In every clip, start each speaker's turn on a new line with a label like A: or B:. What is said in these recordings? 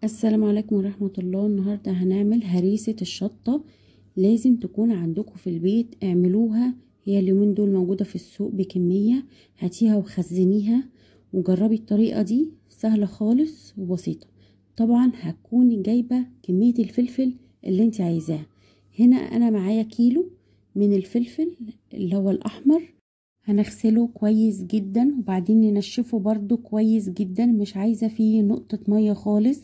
A: السلام عليكم ورحمة الله. النهاردة هنعمل هريسة الشطة. لازم تكون عندكم في البيت، اعملوها. هي اليومين دول موجودة في السوق بكمية، هاتيها وخزنيها وجربي الطريقة دي، سهلة خالص وبسيطة. طبعا هتكوني جايبة كمية الفلفل اللي انت عايزاها. هنا انا معايا كيلو من الفلفل اللي هو الاحمر، هنغسله كويس جدا وبعدين ننشفه برضو كويس جدا، مش عايزة فيه نقطة مية خالص.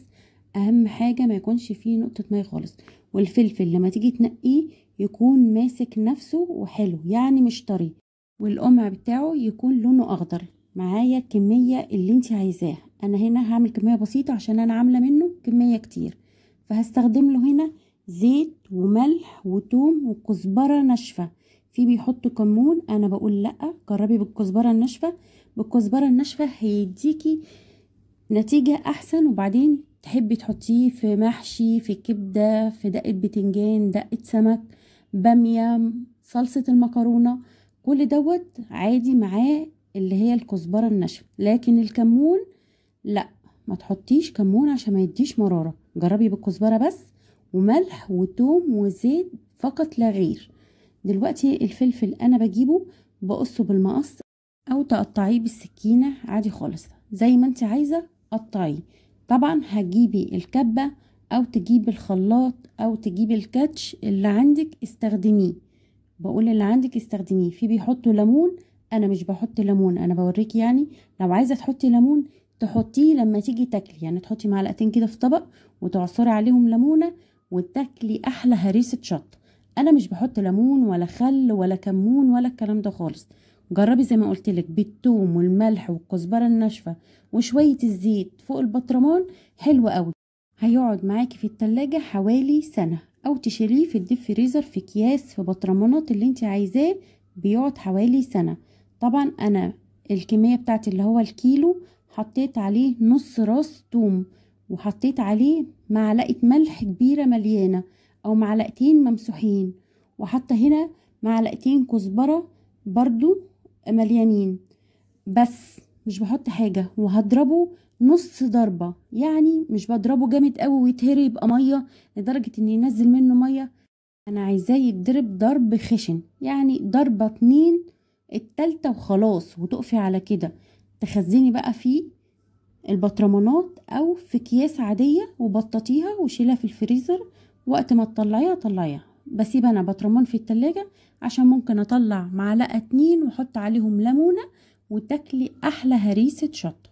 A: اهم حاجة ما يكونش فيه نقطة مية خالص. والفلفل لما تيجي تنقيه يكون ماسك نفسه وحلو، يعني مش طري، والقمع بتاعه يكون لونه اخضر. معايا الكمية اللي انت عايزاها. انا هنا هعمل كمية بسيطة عشان انا عاملة منه كمية كتير، فهستخدم له هنا زيت وملح وتوم وكزبرة ناشفة. في بيحطوا كمون، انا بقول لا، جربي بالكزبرة الناشفة. بالكزبرة الناشفة هيديكي نتيجة احسن. وبعدين تحبي تحطيه في محشي، في كبدة، في دقة بتنجان، دقة سمك، بامية، صلصة المكرونة، كل دوت عادي معاه اللي هي الكزبرة الناشفة. لكن الكمون لا، ما تحطيش كمون عشان ما يديش مرارة. جربي بالكزبرة بس، وملح وتوم وزيت فقط لا غير. دلوقتي الفلفل انا بجيبه بقصه بالمقص او تقطعيه بالسكينة عادي خالص، زي ما انت عايزة قطعيه. طبعا هتجيبي الكبة او تجيبي الخلاط او تجيبي الكاتش اللي عندك استخدميه. بقول اللي عندك استخدميه. في بيحطوا ليمون، انا مش بحط ليمون، انا بوريك يعني. لو عايزة تحطي ليمون تحطيه لما تيجي تاكلي، يعني تحطي معلقتين كده في طبق وتعصري عليهم ليمونة وتاكلي احلى هريسة شطة. انا مش بحط ليمون ولا خل ولا كمون ولا الكلام ده خالص. جربي زي ما قلت لك بالثوم والملح والكزبره الناشفه وشويه الزيت فوق البطرمان، حلو قوي. هيقعد معاكي في التلاجة حوالي سنه، او تشيليه في الديب فريزر في اكياس في بطرمانات اللي انت عايزاه، بيقعد حوالي سنه. طبعا انا الكميه بتاعتي اللي هو الكيلو حطيت عليه نص راس توم، وحطيت عليه معلقه ملح كبيره مليانه او معلقتين ممسوحين، وحتى هنا معلقتين كزبرة برضو مليانين. بس مش بحط حاجة، وهضربه نص ضربة، يعني مش بضربه جامد قوي ويتهري يبقى مية لدرجة ان ينزل منه مية. انا عايزاه يتضرب ضرب خشن، يعني ضربة 2، التالتة وخلاص وتقفي على كده. تخزني بقى في البطرمانات او في اكياس عادية وبططيها وشيلها في الفريزر. وقت ما تطلعيها طلعيها. بسيب انا بطرمان في التلاجة عشان ممكن اطلع معلقة 2 واحط عليهم ليمونة وتاكلي احلى هريسة شطة.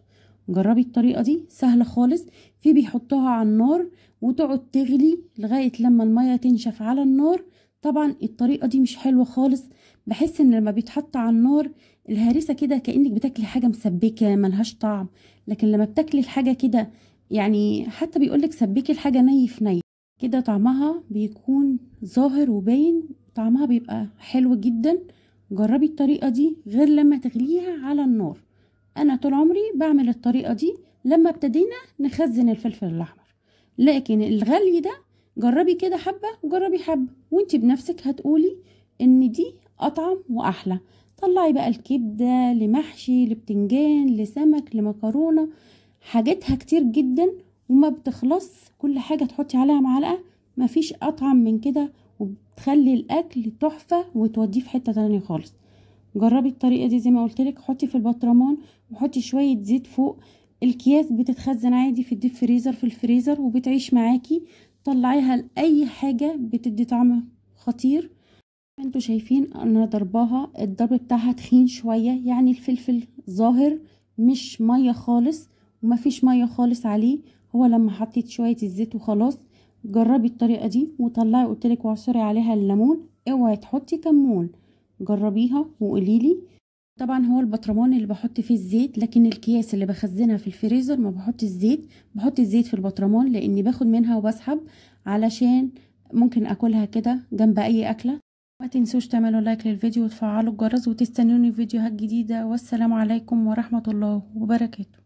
A: جربي الطريقة دي سهلة خالص. في بيحطوها على النار وتقعد تغلي لغاية لما المية تنشف على النار. طبعا الطريقة دي مش حلوة خالص. بحس ان لما بيتحط على النار الهريسة كده كأنك بتاكلي حاجة مسبكة ملهاش طعم. لكن لما بتاكلي الحاجة كده، يعني حتى بيقولك سبكي الحاجة ني في ني كده، طعمها بيكون ظاهر وباين، طعمها بيبقى حلو جدا. جربي الطريقة دي غير لما تغليها على النار. انا طول عمري بعمل الطريقة دي لما ابتدينا نخزن الفلفل الاحمر. لكن الغلي ده جربي كده حبة وجربي حبة وانتي بنفسك هتقولي ان دي اطعم واحلى. طلعي بقى الكبدة لمحشي لبتنجان لسمك لمكرونة، حاجاتها كتير جدا وما بتخلص. كل حاجة تحطي عليها معلقة، مفيش اطعم من كده، وبتخلي الاكل تحفة وتوديه في حتة تانية خالص. جربي الطريقة دي زي ما قلتلك. حطي في البطرمان وحطي شوية زيت فوق. الكياس بتتخزن عادي في الديب فريزر في الفريزر وبتعيش معاكي. طلعيها لأي حاجة بتدي طعم خطير. انتوا شايفين انا ضرباها، الضرب بتاعها تخين شوية، يعني الفلفل ظاهر مش مية خالص ومفيش مية خالص عليه. هو لما حطيت شوية الزيت وخلاص. جربي الطريقة دي وطلعي قلتلك وعصري عليها الليمون. اوعي تحطي كمون. جربيها وقوليلي. طبعا هو البطرمان اللي بحط فيه الزيت، لكن الكياس اللي بخزنها في الفريزر ما بحط الزيت. بحط الزيت في البطرمان لاني باخد منها وبسحب، علشان ممكن اكلها كده جنب اي اكلة. ما تنسوش تعملوا لايك للفيديو وتفعلوا الجرس وتستنوني فيديوهات جديدة. والسلام عليكم ورحمة الله وبركاته.